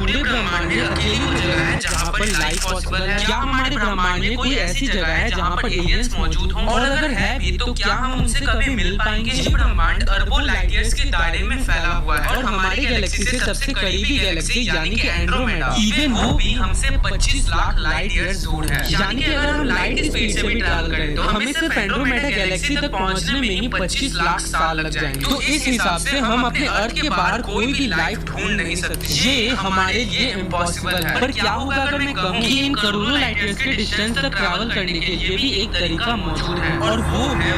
पूरे ब्रह्मांड में अकेली वो जगह है जहाँ पर लाइफ पॉसिबल है? क्या हमारे ब्रह्मांड में कोई ऐसी जगह है जहाँ पर एलियंस मौजूद हों? और अगर है भी तो क्या हम उनसे कभी मिल पाएंगे? ये ब्रह्मांड अरबों लाइट ईयर्स के दायरे में फैला हुआ है और हमारी गैलेक्सी से सबसे करीबी गैलेक्सी यानी कि एंड्रोमेडा, इवन वो भी हमसे 25 लाख लाइट ईयर्स दूर है। यानी कि अगर हम लाइट स्पीड से भी ट्रैवल करें तो हमें सिर्फ एंड्रोमेडा गैलेक्सी तक पहुंचने में ही 25 लाख साल लग जाएंगे। तो इस हिसाब से हम अपने अर्थ के बाहर कोई भी लाइफ ढूंढ नहीं सकते। ये हमारे लिए इम्पॉसिबल है। पर क्या होगा अगर मैं कहूँ कि इन करोड़ों लाइट ईयर्स के डिस्टेंस तक ट्रैवल करने के लिए भी एक तरीका मौजूद है और वो है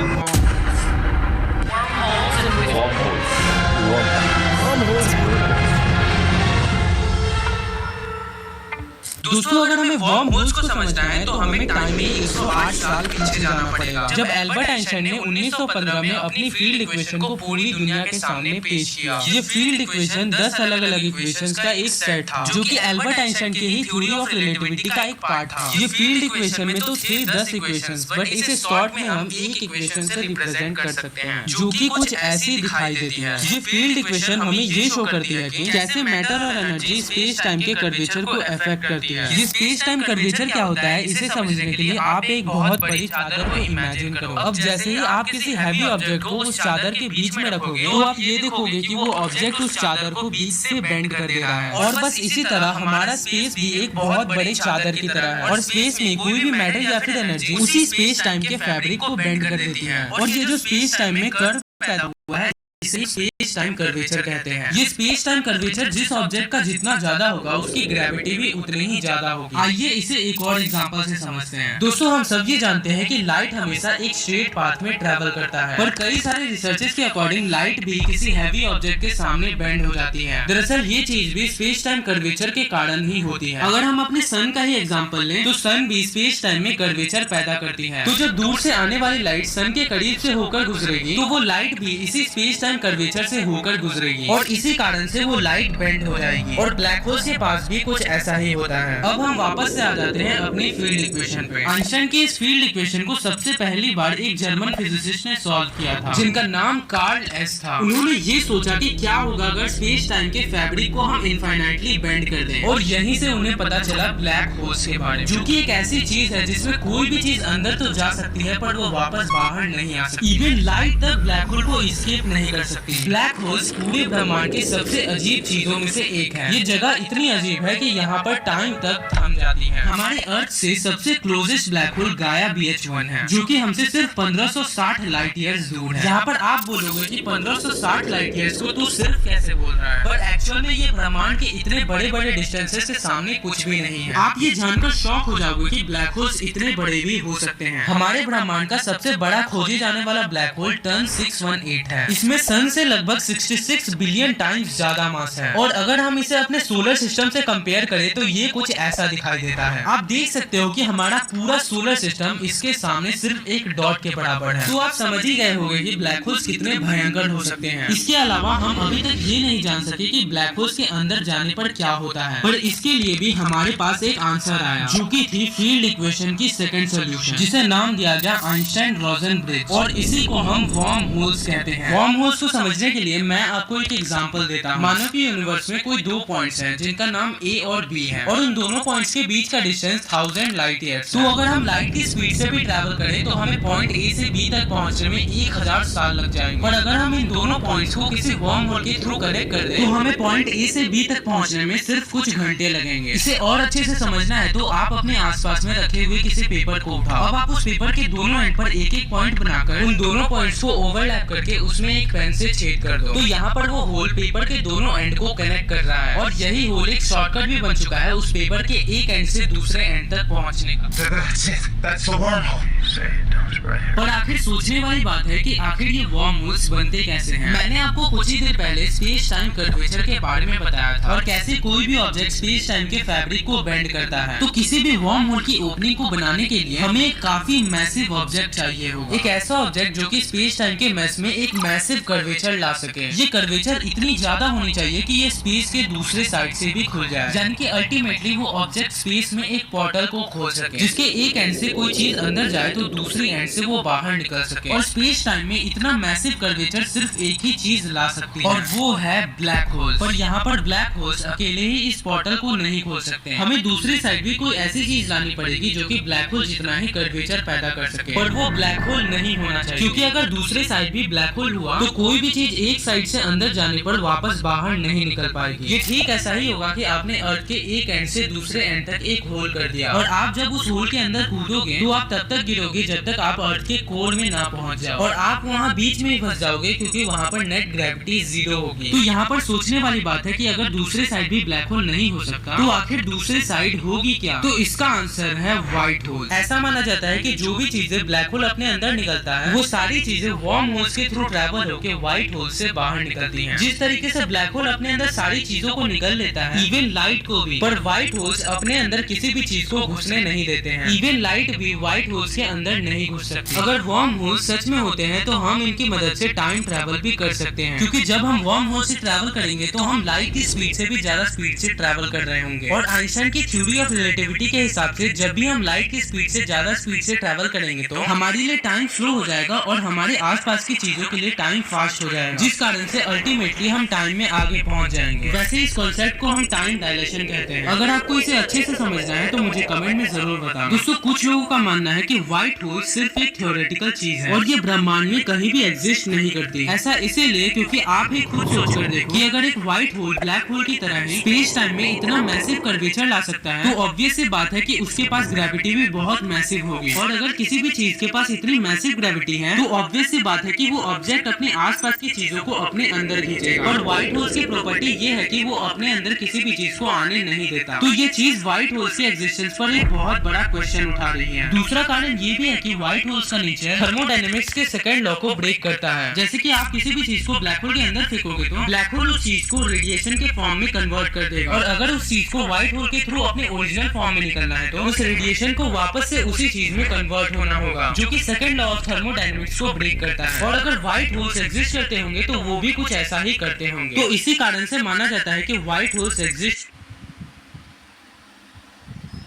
दोस्तों, अगर हमें वर्म होल्स को समझना है तो हमें टाइम में 108 साल पीछे जाना पड़ेगा, जब एल्बर्ट आइंस्टाइन ने 1915 में अपनी फील्ड इक्वेशन को पूरी दुनिया के सामने पेश किया। ये फील्ड इक्वेशन 10 अलग-अलग इक्वेशंस का एक सेट था, जो कि एल्बर्ट आइंस्टाइन के ही थ्योरी ऑफ रिलेटिविटी का एक पार्ट था। ये फील्ड इक्वेशन में तो थे 10 इक्वेशंस, बट इसे शॉर्ट में हम एक इक्वेशन से रिप्रेजेंट कर सकते हैं, जो कि कुछ ऐसी दिखाई देती है। ये फील्ड इक्वेशन हमें ये शो करती है कि कैसे मैटर और एनर्जी स्पेस टाइम के कर्वेचर को अफेक्ट करती है। ये स्पेस टाइम कर्वेचर क्या होता है, इसे समझने के लिए आप एक बहुत बड़ी चादर को इमेजिन करो। अब जैसे ही आप किसी हैवी ऑब्जेक्ट को उस चादर के बीच में रखोगे तो आप ये देखोगे कि वो ऑब्जेक्ट उस चादर को बीच से बेंड कर दे रहा है। और बस इसी तरह हमारा स्पेस भी एक बहुत बड़े चादर की तरह है और स्पेस में कोई भी मैटर या फिर एनर्जी उसी स्पेस टाइम के फैब्रिक को बेंड कर देती है। और ये जो स्पेस टाइम में कर्व पैदा हुआ है इसे स्पेस टाइम कर्वेचर कहते हैं। ये स्पेस टाइम कर्वेचर जिस ऑब्जेक्ट का जितना ज्यादा होगा उसकी ग्रेविटी भी उतनी ही ज्यादा होगी। आइए इसे एक और एग्जांपल से समझते हैं। दोस्तों, हम सब ये जानते हैं कि लाइट हमेशा एक स्ट्रेट पाथ में ट्रैवल करता है, पर कई सारे रिसर्चर्स के अकॉर्डिंग लाइट भी किसी हैवी ऑब्जेक्ट के सामने बेंड हो जाती है। दरअसल ये चीज भी स्पेस टाइम कर्वेचर के कारण ही होती है। अगर हम अपने सन का ही एग्जाम्पल लें तो सन भी स्पेस टाइम में कर्वेचर पैदा करती है। तो जब दूर से आने वाली लाइट सन के करीब से होकर गुजरेगी तो वो लाइट भी इसी स्पेस टाइम कर्वेचर से होकर गुजरेगी और इसी कारण से वो लाइट बेंड हो जाएगी। और ब्लैक होल के पास भी कुछ ऐसा ही होता है। अब हम वापस से आ जाते हैं अपनी फील्ड इक्वेशन पे। आइंस्टाइन की इस फील्ड इक्वेशन को सबसे पहली बार एक जर्मन फिजिसिस्ट ने सॉल्व किया था, जिनका नाम कार्ल एस था। उन्होंने ये सोचा कि क्या होगा अगर स्पेस टाइम के फैब्रिक को हम इनफाइनाइटली बेंड कर दें, और यहीं से उन्हें पता चला ब्लैक होल्स के बारे में, जो कि एक ऐसी चीज है जिसमें कोई भी चीज अंदर तो जा सकती है पर वो वापस बाहर नहीं आ सकती। इवन लाइट तक ब्लैक होल को एस्केप नहीं कर सकती। ब्लैक होल्स पूरे ब्रह्मांड की सबसे अजीब चीजों में से एक है। ये जगह इतनी अजीब है कि यहाँ पर टाइम तक थम जाती है। हमारे अर्थ से सबसे क्लोजेस्ट ब्लैक होल गाया BH1 है, जो कि हमसे सिर्फ 1560 लाइट ईयर्स दूर है। यहाँ पर आप बोलोगे कि 1560 लाइट ईयर्स को तू सिर्फ कैसे बोल रहा है, पर एक्चुअल में ये ब्रह्मांड के इतने बड़े बड़े डिस्टेंसेस के सामने कुछ भी नहीं है। आप ये जानकर शॉक हो जाओगे कि ब्लैक होल्स इतने बड़े भी हो सकते हैं। हमारे ब्रह्मांड का सबसे बड़ा खोजे जाने वाला ब्लैक होल टर्न 618 है। इसमें सन से लगभग 66 बिलियन टाइम्स ज्यादा मास है। और अगर हम इसे अपने सोलर सिस्टम से कंपेयर करें तो ये कुछ ऐसा दिखाई देता है। आप देख सकते हो कि हमारा पूरा सोलर सिस्टम इसके सामने सिर्फ एक डॉट के बराबर है। तो आप समझ ही गए होंगे कि ब्लैक होल्स कितने भयंकर हो सकते हैं। इसके अलावा हम अभी तक ये नहीं जान सके कि ब्लैक होल्स के अंदर जाने पर क्या होता है, पर इसके लिए भी हमारे पास एक आंसर आया, जो कि थी फील्ड इक्वेशन की सेकंड सॉल्यूशन, जिसे नाम दिया गया आइंस्टाइन-रोजन ब्रिज, और इसी को हम वर्म होल्स कहते हैं। वर्म होल्स को समझने के लिए मैं आपको एक एग्जांपल देता हूं। मानो कि यूनिवर्स में कोई दो पॉइंट्स हैं जिनका नाम A और B है, और उन दोनों पॉइंट्स के बीच का डिस्टेंस 1000 लाइट ईयर्स। तो अगर हम लाइट की स्पीड से भी ट्रैवल करें तो हमें पॉइंट A से B तक पहुंचने में 1000 साल लग जाएंगे। पर अगर हम इन दोनों पॉइंट्स को किसी वर्म होल के थ्रू कनेक्ट कर दें तो हमें पॉइंट A से B तक पहुंचने में सिर्फ कुछ घंटे लगेंगे। इसे और अच्छे से समझना है तो आप अपने आसपास में रखे हुए किसी पेपर को उठाओ। अब आप उस पेपर के दोनों एंड पर एक एक पॉइंट बनाकर उन दोनों पॉइंट्स को ओवरलैप करके उसमें एक पेन से छेद कर दो। तो यहाँ पर वो होल पेपर के दोनों एंड को कनेक्ट कर रहा है, और यही होल एक शॉर्टकट भी बन चुका है उस पेपर के एक एंड से दूसरे एंड तक पहुँचने का। पर आखिर सोचने वाली बात है कि आखिर ये वर्म होल्स बनते कैसे हैं। मैंने आपको कुछ ही देर पहले स्पेस टाइम कर्वेचर के बारे में बताया था, और कैसे कोई भी ऑब्जेक्ट स्पेस टाइम के फैब्रिक को बेंड करता है। तो किसी भी वर्म होल की ओपनिंग को बनाने के लिए हमें एक काफी मैसिव ऑब्जेक्ट चाहिए होगा, एक ऐसा ऑब्जेक्ट जो कि स्पेस टाइम के मेस में एक मैसिव कर्वेचर ला सके। ये कर्वेचर इतनी ज्यादा होनी चाहिए कि ये स्पेस के दूसरे साइड से भी खुल जाए, यानी कि अल्टीमेटली वो ऑब्जेक्ट स्पेस में एक पोर्टल को खोल सके, जिसके एक एंड से कोई चीज अंदर जाए तो दूसरी एंड से वो बाहर निकल सके और स्पेस टाइम में इतना मैसिव कर्वेचर सिर्फ एक ही चीज ला सकती है और वो है ब्लैक होल। पर यहाँ पर ब्लैक होल्स अकेले ही इस पोर्टल को नहीं खोल सकते, हमें दूसरी साइड भी कोई ऐसी चीज लानी पड़ेगी जो कि ब्लैक होल जितना ही कर्वेचर पैदा कर सके। पर वो ब्लैक होल नहीं होना चाहिए, क्योंकि अगर दूसरे साइड भी ब्लैक होल हुआ तो कोई भी चीज एक साइड से अंदर जाने पर वापस बाहर नहीं निकल पाएगी। ये ठीक ऐसा ही होगा कि आपने अर्थ के एक एंड से दूसरे एंड तक एक होल कर दिया और आप जब उस होल के अंदर कूदोगे तो आप तब तक गिरोगे जब तक आप अर्थ के कोर में ना पहुंच जाओ और आप वहाँ बीच में ही फंस जाओगे, क्योंकि वहाँ पर नेट ग्रेविटी 0 होगी। तो यहाँ पर सोचने वाली बात है कि अगर दूसरे साइड भी ब्लैक होल नहीं हो सकता तो आखिर दूसरे साइड होगी क्या? तो इसका आंसर है व्हाइट होल। ऐसा माना जाता है कि जो भी चीजें ब्लैक होल अपने अंदर निकलता है वो सारी चीजें वर्म होल्स के थ्रू ट्रैवल होकर व्हाइट होल से बाहर निकलती हैं। जिस तरीके से ब्लैक होल अपने अंदर सारी चीजों को निकल लेता है, इवन लाइट को भी, पर व्हाइट होल्स अपने अंदर किसी भी चीज को घुसने नहीं देते हैं। इवन लाइट भी व्हाइट होल्स के अंदर नहीं घुस सकती। अगर वर्म होल्स सच में होते हैं तो हम इनकी मदद से टाइम ट्रैवल भी कर सकते हैं, क्योंकि जब हम वर्म होल से ट्रैवल करेंगे तो हम लाइट की स्पीड से भी ज्यादा स्पीड से ट्रैवल कर रहे होंगे। और आइंस्टाइन की थ्योरी ऑफ रिलेटिविटी के हिसाब से जब भी हम लाइट की स्पीड से ज्यादा स्पीड से ट्रैवल करेंगे तो हमारे लिए टाइम स्लो हो जाएगा और हमारे आसपास की चीजों के लिए टाइम फास्ट हो जाएगा, जिस कारण से अल्टीमेटली हम टाइम में आगे पहुंच जाएंगे। वैसे इस कॉन्सेप्ट को हम टाइम डायलेशन कहते हैं। अगर आपको इसे अच्छे से समझना है तो मुझे कमेंट में जरूर बताएं। दोस्तों, कुछ लोगों का मानना है कि व्हाइट होल सिर्फ एक थ्योरेटिकल चीज है और ये ब्रह्मांड में कहीं भी एग्जिस्ट नहीं करती। ऐसा इसीलिए क्योंकि आप ही खुद सोचकर देखो कि अगर एक व्हाइट होल ब्लैक होल की तरह ही स्पेस टाइम में इतना मैसिव कर्वेचर ला सकता है तो ऑब्वियस सी बात है कि उसके पास ग्रेविटी भी बहुत मैसिव होगी। और अगर किसी भी चीज के पास इतनी मैसिव ग्रेविटी है तो ऑब्वियस सी बात है कि वो ऑब्जेक्ट अपने आसपास की चीजों को अपने अंदर खींचेगा। और व्हाइट होल्स की प्रॉपर्टी ये है कि वो अपने अंदर किसी भी चीज को आने नहीं देता। तो ये चीज व्हाइट होल्स के एग्जिस्टेंस पर एक बहुत बड़ा क्वेश्चन उठा रही है। दूसरा कारण ये भी है कि व्हाइट होल्स का नेचर थर्मोडायनेमिक्स के सेकंड लॉ को ब्रेक करता है। जैसे कि आप किसी भी चीज को ब्लैक होल के अंदर फेंकोगे तो ब्लैक होल उस चीज को रेडिएशन के फॉर्म में कन्वर्ट कर देगा और अगर उस चीज को व्हाइट होल के थ्रू अपने ओरिजिनल फॉर्म में निकलना है तो उस रेडिएशन को वापस से उसी चीज में कन्वर्ट होना होगा, जो कि सेकंड लॉ ऑफ थर्मोडायनेमिक्स को ब्रेक करता है। और अगर व्हाइट होल्स एग्जिस्ट करते होंगे तो वो भी कुछ ऐसा ही करते होंगे। तो इसी कारण से माना जाता है कि व्हाइट होल्स एग्जिस्ट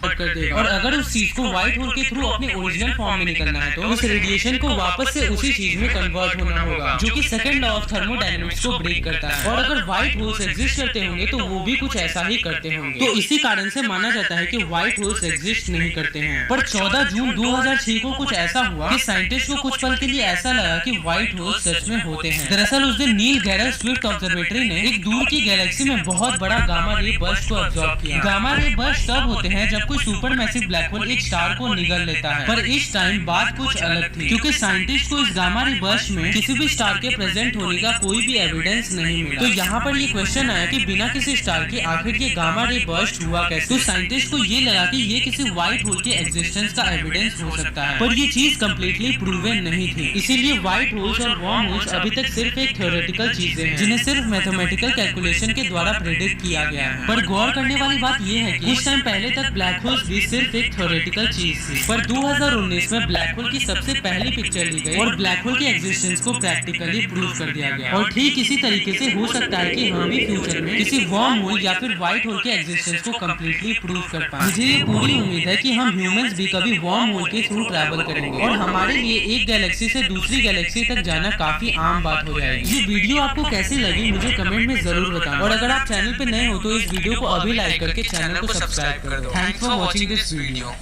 कर देगा और अगर उस चीज को व्हाइट होल के थ्रू अपने ओरिजिनल फॉर्म में निकलना है तो उस रेडिएशन को वापस से उसी चीज में कन्वर्ट होना होगा, जो कि सेकंड लॉ ऑफ थर्मोडायनेमिक्स को ब्रेक करता है। और अगर व्हाइट होल्स एग्जिस्ट करते होंगे तो वो भी कुछ ऐसा ही करते होंगे। तो इसी कारण से माना जाता है कि व्हाइट होल्स एग्जिस्ट नहीं करते हैं। पर 14 जून 2006 को कुछ ऐसा हुआ कि साइंटिस्ट को कुछ पल के लिए ऐसा लगा कि व्हाइट होल्स सच में होते हैं। दरअसल उस दिन नील गैरल स्विफ्ट ऑब्जर्वेटरी ने एक दूर की गैलेक्सी में बहुत बड़ा गामा रे बर्स्ट को ऑब्जर्व किया। गामा रे बर्स्ट तब होते हैं जब कोई सुपर मैसिव ब्लैक होल एक स्टार को निगल लेता है। पर इस टाइम बात कुछ अलग थी, क्योंकि साइंटिस्ट को इस गामा रे बर्स्ट में किसी भी स्टार के प्रेजेंट होने का कोई भी एविडेंस नहीं मिला। तो यहाँ पर ये क्वेश्चन आया कि बिना किसी स्टार के आखिर ये गामा रे बर्स्ट हुआ कैसे। तो साइंटिस्ट को ये लगा कि ये किसी व्हाइट होल के एग्जिस्टेंस का एविडेंस हो सकता है, पर ये चीज कम्प्लीटली प्रूवन नहीं थी। इसीलिए व्हाइट होल्स और वर्म होल्स अभी तक सिर्फ एक थ्योरेटिकल चीजें हैं, जिन्हें सिर्फ मैथमेटिकल कैलकुलेशन के द्वारा प्रेडिक्ट किया गया है। पर गौर करने वाली बात ये है कि उस टाइम पहले तक ब्लैक होल्स भी सिर्फ एक थ्योरेटिकल चीज थी। पर 2019 में ब्लैक होल की सबसे पहली पिक्चर ली गई और ब्लैक होल के एग्जिस्टेंस को प्रैक्टिकली प्रूव कर दिया गया। और ठीक इसी तरीके से हो सकता है कि हम भी फ्यूचर में किसी वर्म होल या फिर व्हाइट होल के एग्जिस्टेंस को कम्प्लीटली प्रूव कर पाए। मुझे ये पूरी उम्मीद है कि हम ह्यूमंस भी कभी वर्म होल के थ्रू ट्रैवल करेंगे और हमारे लिए एक गैलेक्सी से दूसरी गैलेक्सी तक जाना काफी आम बात हो जाएगी। ये वीडियो आपको कैसी लगी मुझे कमेंट में जरूर बताना और अगर आप चैनल पे नए हो तो इस वीडियो को अभी लाइक करके चैनल को सब्सक्राइब कर दो। Thanks for watching this video.